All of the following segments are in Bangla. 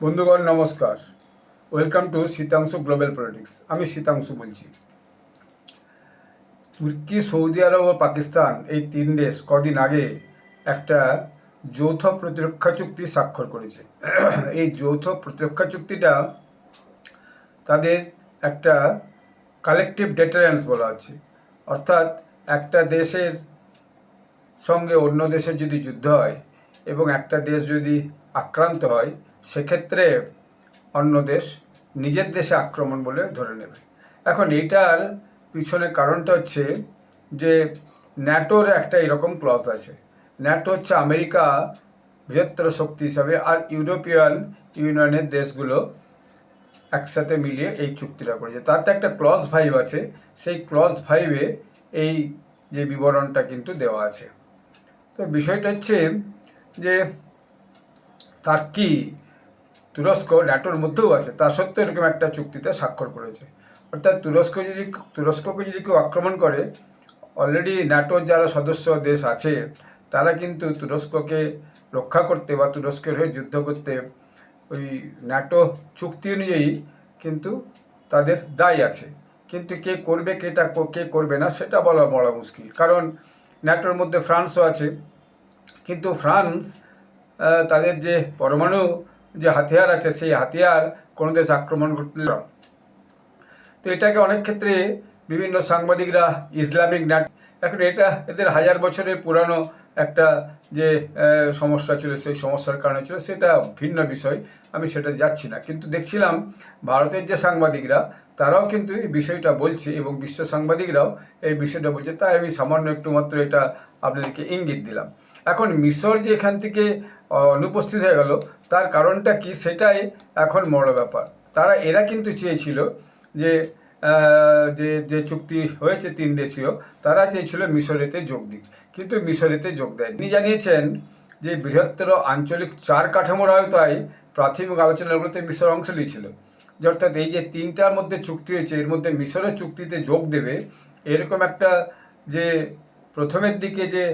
বন্ধুগণ নমস্কার, welcome to Sitanshu global politics. আমি শীতাংশু বলছি। তুর্কি, সৌদি আরব ও পাকিস্তান এই তিন দেশ কদিন আগে একটা যৌথ প্রতিরক্ষা চুক্তি স্বাক্ষর করেছে। এই যৌথ প্রতিরক্ষা চুক্তিটা তাদের একটা কালেকটিভ ডেটারেন্স বলা হচ্ছে, অর্থাৎ একটা দেশের সঙ্গে অন্য দেশের যদি যুদ্ধ হয় এবং একটা দেশ যদি আক্রান্ত হয়, সেক্ষেত্রে অন্য দেশ নিজের দেশে আক্রমণ বলে ধরে নেবে। এখন এইটার পিছনে কারণটা হচ্ছে যে ন্যাটোর একটা এরকম ক্লজ আছে। ন্যাটো হচ্ছে আমেরিকা বৃহত্তর শক্তি হিসাবে, আর ইউরোপিয়ান ইউনিয়নের দেশগুলো একসাথে মিলিয়ে এই চুক্তিটা করেছে। তাতে একটা ক্লজ 5 আছে, সেই ক্লজ 5-এ এই যে বিবরণটা কিন্তু দেওয়া আছে। তো বিষয়টা হচ্ছে যে তুরস্ক ন্যাটোর মধ্যেও আছে, তা সত্ত্বেও এরকম একটা চুক্তিতে স্বাক্ষর করেছে। অর্থাৎ তুরস্ককে যদি কেউ আক্রমণ করে, অলরেডি ন্যাটোর যারা সদস্য দেশ আছে তারা কিন্তু তুরস্ককে রক্ষা করতে বা তুরস্কের হয়ে যুদ্ধ করতে ওই ন্যাটো চুক্তি অনুযায়ী কিন্তু তাদের দায় আছে। কিন্তু কে করবে কে করবে না সেটা বলা মুশকিল, কারণ ন্যাটোর মধ্যে ফ্রান্সও আছে। কিন্তু ফ্রান্স তাদের যে পরমাণু যে হাতিয়ার আছে, সেই হাতিয়ার কোনো দেশ আক্রমণ করতে। তো এটাকে অনেক ক্ষেত্রে বিভিন্ন সাংবাদিকরা ইসলামিক ন্যাটো, এখন এটা এদের হাজার বছরের পুরানো একটা যে সমস্যা ছিল, সেই সমস্যার কারণে ছিল, সেটা ভিন্ন বিষয়, আমি সেটা যাচ্ছি না। কিন্তু দেখছিলাম ভারতের যে সাংবাদিকরা তারাও কিন্তু এই বিষয়টা বলছে এবং বিশ্ব সাংবাদিকরাও এই বিষয়টা বলছে, তাই আমি সামান্য একটু মাত্র এটা আপনাদেরকে ইঙ্গিত দিলাম। এখন মিশর যে এখান থেকে অনুপস্থিত হয়ে গেল, তার কারণটা কি, সেটাই এখন বড় ব্যাপার। এরা কিন্তু চেয়েছিল যে যে যে চুক্তি হয়েছে তিন দেশীয়, তারা চেয়েছিল মিশরেতে যোগ দিক, কিন্তু মিশরেতে যোগ দেয়। তিনি জানিয়েছেন যে বৃহত্তর আঞ্চলিক চার কাঠামোর আওতায় প্রাথমিক আলোচনাগুলোতে মিশর অংশ নিয়েছিল। যে অর্থাৎ এই যে তিনটার মধ্যে চুক্তি হয়েছে, এর মধ্যে মিশরের চুক্তিতে যোগ দেবে, এরকম একটা যে প্রথমের দিকে যে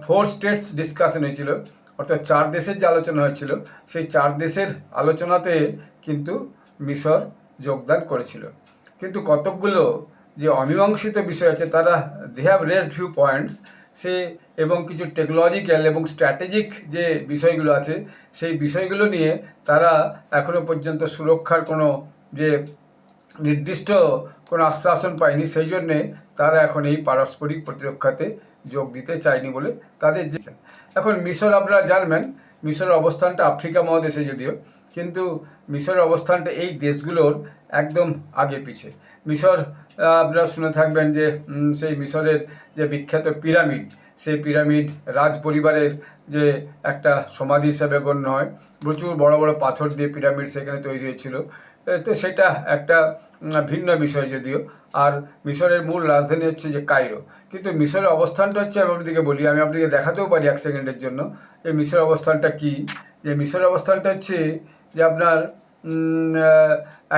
4 স্টেটস ডিসকাশন হয়েছিল, অর্থাৎ 4 দেশের যে আলোচনা হয়েছিল, সেই 4 দেশের আলোচনাতে কিন্তু মিশর যোগদান করেছিল। কিন্তু কতকগুলো যে অমীমাংসিত বিষয় আছে, তারা they have raised view points, এবং কিছু টেকনোলজিক্যাল এবং স্ট্র্যাটেজিক যে বিষয়গুলো আছে, সেই বিষয়গুলো নিয়ে তারা এখনও পর্যন্ত সুরক্ষার কোনো যে নির্দিষ্ট কোনো আশ্বাসন পায়নি। সেই জন্যে তারা এখন এই পারস্পরিক প্রতিরক্ষাতে যোগ দিতে চায়নি বলে তাদের যে। এখন মিশর, আপনারা জানবেন মিশরের অবস্থানটা আফ্রিকা মহাদেশে যদিও, কিন্তু মিশরের অবস্থানটা এই দেশগুলোর একদম আগে পিছে। মিশর, আপনারা শুনে থাকবেন যে সেই মিশরের যে বিখ্যাত পিরামিড, সেই পিরামিড রাজ পরিবারের যে একটা সমাধি হিসাবে গণ্য হয়। প্রচুর বড় বড় পাথর দিয়ে পিরামিড সেখানে তৈরি হয়েছিল। তো সেটা একটা ভিন্ন বিষয় যদিও। আর মিশরের মূল রাজধানী হচ্ছে যে কায়রো। কিন্তু মিশরের অবস্থানটা হচ্ছে, আমি আপনাদেরকে বলি, আমি আপনাদেরকে দেখাতেও পারি এক সেকেন্ডের জন্য এই মিশরের অবস্থানটা কি। যে মিশরের অবস্থানটা হচ্ছে যে আপনার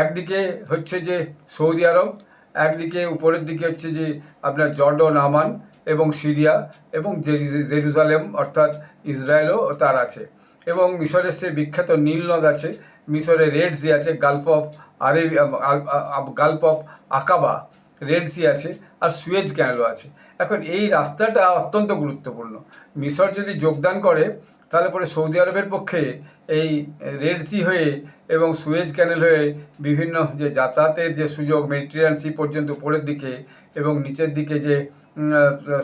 একদিকে হচ্ছে যে সৌদি আরব, একদিকে উপরের দিকে হচ্ছে যে আপনার জর্ডন, আমান এবং সিরিয়া এবং জেরুজালেম অর্থাৎ ইসরায়েলও তার আছে। এবং মিশরের সে বিখ্যাত নীল নদ আছে, মিশরের রেড সি আছে, Gulf of Aqaba, Red Sea আছে, আর সুয়েজ ক্যানেলও আছে। এখন এই রাস্তাটা অত্যন্ত গুরুত্বপূর্ণ। মিশর যদি যোগদান করে, তাহলে পরে সৌদি আরবের পক্ষে এই রেড সি হয়ে এবং সুয়েজ ক্যানেল হয়ে বিভিন্ন যে যাতায়াতের যে সুযোগ, মেডিটেরিয়ান সি পর্যন্ত উপরের দিকে এবং নিচের দিকে যে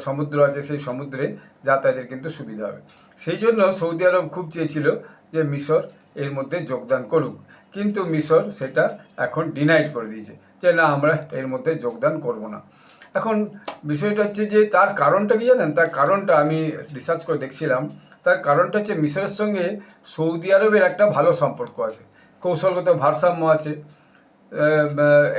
সমুদ্র আছে, সেই সমুদ্রে যাতায়াতের কিন্তু সুবিধা হবে। সেই জন্য সৌদি আরব খুব চেয়েছিল যে মিশর এর মধ্যে যোগদান করুক, কিন্তু মিশর সেটা এখন ডিনাইড করে দিয়েছে যে না, আমরা এর মধ্যে যোগদান করব না। এখন বিষয়টা হচ্ছে যে তার কারণটা কি জানেন? তার কারণটা আমি রিসার্চ করে দেখছিলাম। তার কারণটা হচ্ছে মিশরের সঙ্গে সৌদি আরবের একটা ভালো সম্পর্ক আছে, কৌশলগত ভারসাম্য আছে,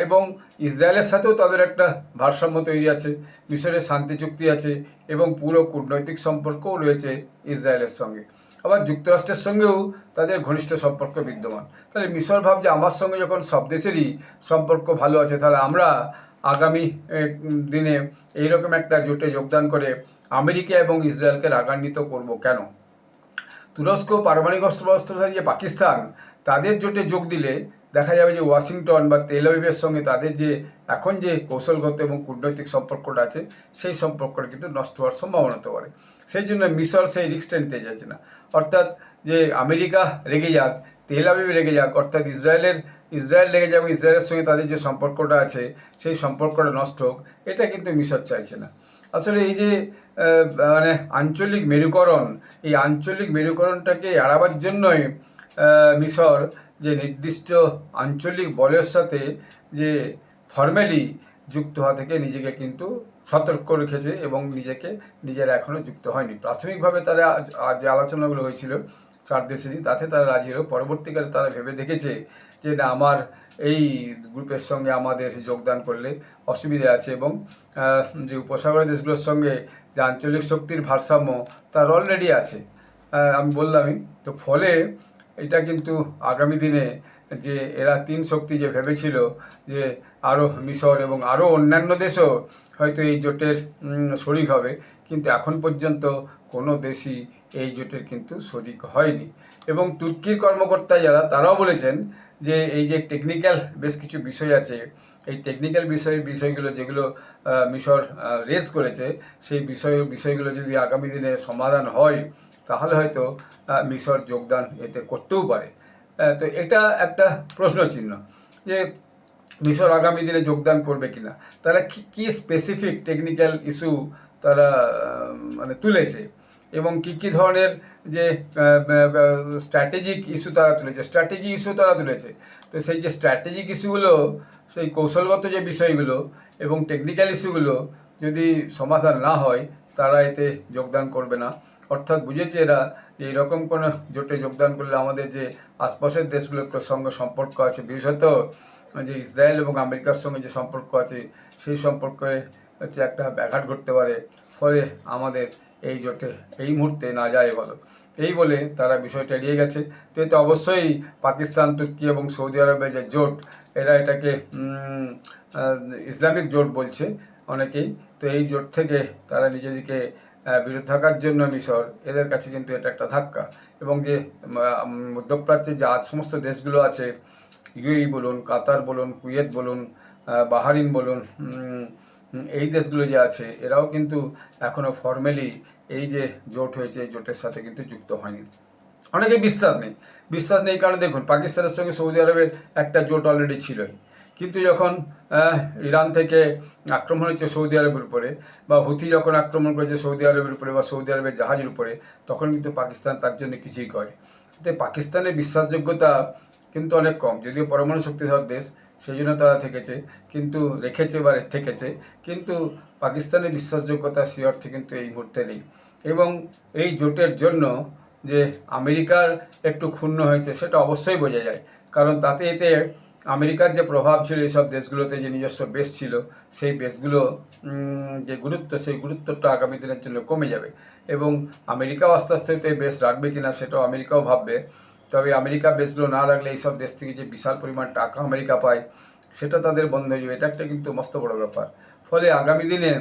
এবং ইসরায়েলের সাথেও তাদের একটা ভারসাম্য তৈরি আছে। মিশরের শান্তি চুক্তি আছে এবং পুরো কূটনৈতিক সম্পর্কও রয়েছে ইসরায়েলের সঙ্গে। আবার যুক্তরাষ্ট্রের সঙ্গেও তাদের ঘনিষ্ঠ সম্পর্ক বিদ্যমান। তাহলে মিশর ভাবছে আমার সঙ্গে যখন সব দেশেরই সম্পর্ক ভালো আছে, তাহলে আমরা আগামী দিনে এইরকম একটা জোটে যোগদান করে আমেরিকা এবং ইসরায়েলকে রাগান্বিত করব কেন? তুরস্ক পারমাণবিক অস্ত্রধারী যে পাকিস্তান, তাদের জোটে যোগ দিলে দেখা যাবে যে ওয়াশিংটন বা তেল আবিবের সঙ্গে তাদের যে এখন যে কৌশলগত এবং কূটনৈতিক সম্পর্কটা আছে, সেই সম্পর্কটা কিন্তু নষ্ট হওয়ার সম্ভাবনা হতে পারে। সেই জন্য মিশর সেই রিস্কটা নিতে চাইছে না। অর্থাৎ যে আমেরিকা রেগে যাক, তেল আবিব রেগে যাক, অর্থাৎ ইসরায়েল রেগে যাক, ইসরায়েলের সঙ্গে তাদের যে সম্পর্কটা আছে সেই সম্পর্কটা নষ্ট হোক, এটা কিন্তু মিশর চাইছে না। আসলে এই যে মানে আঞ্চলিক মেরুকরণ, এই আঞ্চলিক মেরুকরণটাকে এড়াবার জন্যই মিশর যে নির্দিষ্ট আঞ্চলিক বলের সাথে যে ফর্মালি যুক্ত হওয়া থেকে নিজেকে কিন্তু সতর্ক রেখেছে এবং নিজেরা এখনও যুক্ত হয়নি। প্রাথমিকভাবে তারা যে আলোচনাগুলো হয়েছিল 4 দেশেরই, তাতে তারা রাজি হলো। পরবর্তীকালে তারা ভেবে দেখেছে যে না, আমার এই গ্রুপের সঙ্গে আমাদের যোগদান করলে অসুবিধা আছে, এবং যে উপসাগরীয় দেশগুলোর সঙ্গে যে আঞ্চলিক শক্তির ভারসাম্য তার অলরেডি আছে, আমি বললামই। তো ফলে এটা কিন্তু আগামী দিনে যে এরা 3 শক্তি যে ভেবেছিল যে আরও মিশর এবং আরও অন্যান্য দেশও হয়তো এই জোটের শরিক হবে, কিন্তু এখন পর্যন্ত কোনো দেশই এই জোটের কিন্তু শরিক হয়নি। এবং তুর্কির কর্মকর্তা যারা, তারাও বলেছেন যে এই যে টেকনিক্যাল বেশ কিছু বিষয় আছে, এই টেকনিক্যাল বিষয়গুলো যেগুলো মিশর রেজ করেছে, সেই বিষয়গুলো যদি আগামী দিনে সমাধান হয়, তাহলে হয়তো মিশর যোগদান এতে করতেও পারে। তো এটা একটা প্রশ্নচিহ্ন যে মিশর আগামী দিনে যোগদান করবে কিনা, তারা কী স্পেসিফিক টেকনিক্যাল ইস্যু তারা মানে তুলেছে, এবং কী ধরনের যে স্ট্র্যাটেজিক ইস্যু তারা তুলেছে। তো সেই যে স্ট্র্যাটেজিক ইস্যুগুলো, সেই কৌশলগত যে বিষয়গুলো এবং টেকনিক্যাল ইস্যুগুলো যদি সমাধান না হয়, তারা এতে যোগদান করবে না। অর্থাৎ বুঝেছে এরা যে এরকম কোনো জোটে যোগদান করলে আমাদের যে আশপাশের দেশগুলোর সঙ্গে সম্পর্ক আছে, বিশেষত যে ইসরায়েল এবং আমেরিকার সঙ্গে যে সম্পর্ক আছে, সেই সম্পর্কে হচ্ছে একটা ব্যাঘাত ঘটতে পারে। ফলে আমাদের এই জোটে এই মুহূর্তে না যায় ভালো, এই বলে তারা বিষয়টা এড়িয়ে গেছে। তো এতে অবশ্যই পাকিস্তান, তুর্কি এবং সৌদি আরবের যে জোট, এরা এটাকে ইসলামিক জোট বলছে অনেকেই। তো এই জোট থেকে তারা নিজেদেরকে বিরত থাকার জন্য মিশর, এদের কাছে কিন্তু এটা একটা ধাক্কা। এবং যে মধ্যপ্রাচ্যের যে সমস্ত দেশগুলো আছে, ইউএই বলুন, কাতার বলুন, কুয়েত বলুন, বাহারিন বলুন, এই দেশগুলো যে আছে, এরাও কিন্তু এখনও ফর্মালি এই যে জোট হয়েছে, এই জোটের সাথে কিন্তু যুক্ত হয়নি। অনেকে বিশ্বাস নেই কারণ দেখুন, পাকিস্তানের সঙ্গে সৌদি আরবের একটা জোট অলরেডি ছিলই, কিন্তু যখন ইরান থেকে আক্রমণ হচ্ছে সৌদি আরবের উপরে, বা হুথি যখন আক্রমণ করেছে সৌদি আরবের উপরে বা সৌদি আরবের জাহাজের উপরে, তখন কিন্তু পাকিস্তান তার জন্য কিছুই করে। পাকিস্তানের বিশ্বাসযোগ্যতা কিন্তু অনেক কম, যদিও পরমাণু শক্তিধর দেশ, সেই জন্য তারা থেকেছে, কিন্তু পাকিস্তানের বিশ্বাসযোগ্যতা সেই অর্থে কিন্তু এই মুহূর্তে নেই। এবং এই জোটের জন্য যে আমেরিকার একটু ক্ষুণ্ণ হয়েছে, সেটা অবশ্যই বোঝা যায়, কারণ এতে আমেরিকার যে প্রভাব ছিল এইসব দেশগুলোতে, যে নিজস্ব বেস ছিল, সেই বেসগুলো যে গুরুত্ব, সেই গুরুত্বটা আগামী দিনের জন্য কমে যাবে। এবং আমেরিকাও আস্তে আস্তে হয়তো এই বেস রাখবে কিনা সেটাও আমেরিকাও ভাববে। তবে আমেরিকা বেসগুলো না রাখলে এইসব দেশ থেকে যে বিশাল পরিমাণ টাকা আমেরিকা পায়, সেটা তাদের বন্ধ হয়ে যাবে। এটা একটা কিন্তু মস্ত বড় ব্যাপার। ফলে আগামী দিনে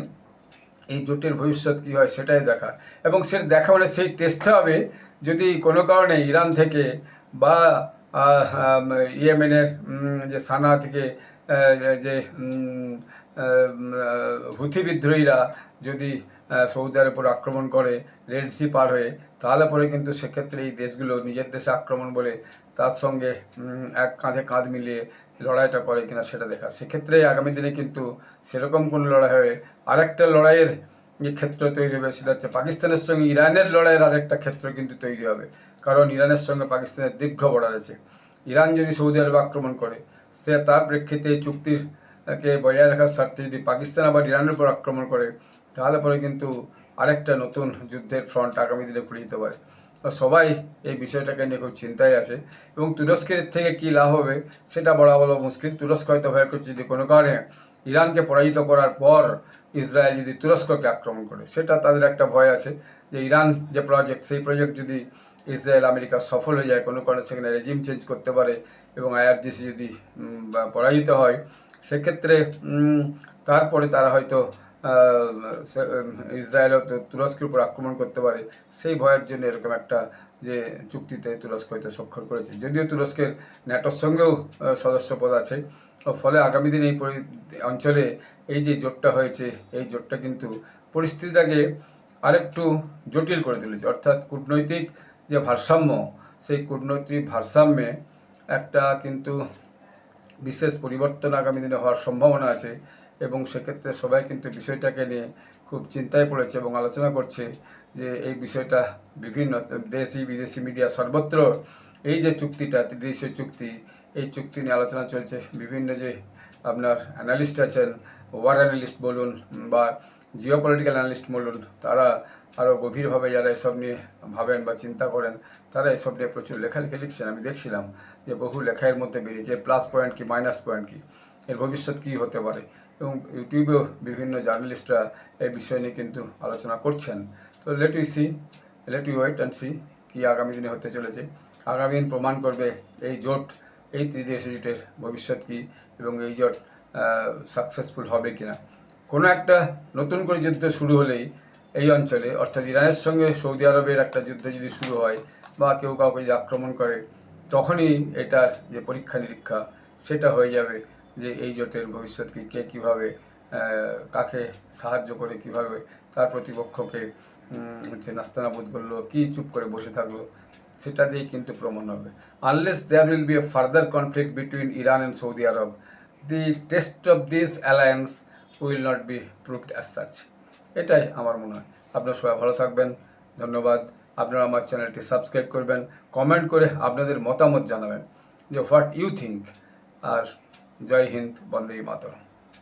এই জোটের ভবিষ্যৎ কী হয় সেটাই দেখা, এবং সেটা দেখা মানে সেই টেস্টটা হবে যদি কোনো কারণে ইরান থেকে বা ইয়েমেনের যে সানা থেকে যে হুথি বিদ্রোহীরা যদি সৌদি আরবের উপর আক্রমণ করে রেড সি পার হয়ে, তাহলে পরে কিন্তু সেক্ষেত্রে এই দেশগুলো নিজের দেশে আক্রমণ বলে তার সঙ্গে এক কাঁধে কাঁধ মিলিয়ে লড়াইটা করে কিনা সেটা দেখা। সেক্ষেত্রে আগামী দিনে কিন্তু সেরকম কোনো লড়াই হবে, আরেকটা লড়াইয়ের যে ক্ষেত্র তৈরি হবে, সেটা হচ্ছে পাকিস্তানের সঙ্গে ইরানের লড়াইয়ের আরেকটা ক্ষেত্র কিন্তু তৈরি হবে। কারণ ইরানের সঙ্গে পাকিস্তানের দীর্ঘ বর্ডার আছে। ইরান যদি সৌদি আরবে আক্রমণ করে, সে তার প্রেক্ষিতে এই চুক্তিকে বজায় রাখার স্বার্থে যদি পাকিস্তান আবার ইরানের উপর আক্রমণ করে, তাহলে পরে কিন্তু আরেকটা নতুন যুদ্ধের ফ্রন্ট আগামী দিনে খুলে দিতে পারে। সবাই এই বিষয়টাকে নিয়ে খুব চিন্তায় আছে, এবং তুরস্কের থেকে কী লাভ হবে সেটা বলা মুশকিল। তুরস্ক হয়তো ভয় করছে যদি কোনো কারণে ইরানকে পরাজিত করার পর ইসরায়েল যদি তুরস্ককে আক্রমণ করে, সেটা তাদের একটা ভয় আছে যে ইরান যে প্রজেক্ট, সেই প্রজেক্ট যদি ইসরায়েল আমেরিকা সফল হয়ে যায়, কোনো কারণে সেখানে রেজিম চেঞ্জ করতে পারে এবং IRGC যদি পরাজিত হয়, সেক্ষেত্রে তারপরে তারা হয়তো ইসরায়েলও তুরস্কের উপর আক্রমণ করতে পারে, সেই ভয়ের জন্য এরকম একটা যে চুক্তিতে তুরস্ক হয়তো স্বাক্ষর করেছে। যদিও তুরস্কের ন্যাটোর সঙ্গেও সদস্যপদ আছে, ফলে আগামী দিন এই অঞ্চলে এই যে জোটটা হয়েছে, এই জোটটা কিন্তু পরিস্থিতিটাকে আরেকটু জটিল করে তুলেছে। অর্থাৎ কূটনৈতিক যে ভারসাম্য, সেই কূটনৈতিক ভারসাম্যে একটা কিন্তু বিশেষ পরিবর্তন আগামী দিনে হওয়ার সম্ভাবনা আছে, এবং সেক্ষেত্রে সবাই কিন্তু বিষয়টাকে নিয়ে খুব চিন্তায় পড়েছে এবং আলোচনা করছে যে এই বিষয়টা বিভিন্ন দেশি বিদেশি মিডিয়া সর্বত্র এই যে চুক্তিটা, ত্রিদেশীয় চুক্তি, এই চুক্তি নিয়ে আলোচনা চলছে। বিভিন্ন যে আপনার অ্যানালিস্ট আছেন, ওয়ার অ্যানালিস্ট বলুন বা জিওপলিটিক্যাল অ্যানালিস্ট বলুন, তারা আরও গভীরভাবে যারা এসব নিয়ে ভাবেন বা চিন্তা করেন, তারা এসব নিয়ে প্রচুর লেখালেখি লিখছেন। আমি দেখছিলাম যে বহু লেখার মধ্যে বেরিয়েছে প্লাস পয়েন্ট কি মাইনাস পয়েন্ট কি, এর ভবিষ্যৎ কী হতে পারে, এবং ইউটিউবেও বিভিন্ন জার্নালিস্টরা এই বিষয় নিয়ে কিন্তু আলোচনা করছেন। তো let you wait and see কী আগামী দিনে হতে চলেছে। আগামী দিন প্রমাণ করবে এই জোট, এই ত্রিদেশীয় জোটের ভবিষ্যৎ কী, এবং এই জোট সাকসেসফুল হবে কিনা। কোনো একটা নতুন করে যুদ্ধ শুরু হলেই এই অঞ্চলে, অর্থাৎ ইরানের সঙ্গে সৌদি আরবের একটা যুদ্ধ যদি শুরু হয় বা কেউ কাউকে যদি আক্রমণ করে, তখনই এটার যে পরীক্ষা নিরীক্ষা সেটা হয়ে যাবে যে এই জোটের ভবিষ্যৎ কী, কে কীভাবে কাকে সাহায্য করে, কীভাবে তার প্রতিপক্ষকে নাস্তানাবুদ করলো, কি চুপ করে বসে থাকলো, সেটা দিয়েই কিন্তু প্রমাণ হবে। Unless there will be a further conflict between Iran and Saudi Arab, the test of this alliance will not be proved as such. এটাই আমার মনে হয়। আপনারা সবাই ভালো থাকবেন, ধন্যবাদ। আপনারা আমার চ্যানেলটি সাবস্ক্রাইব করবেন, কমেন্ট করে আপনাদের মতামত জানাবেন যে হোয়াট ইউ থিঙ্ক। আর জয় হিন্দ, বন্দে মাতরম।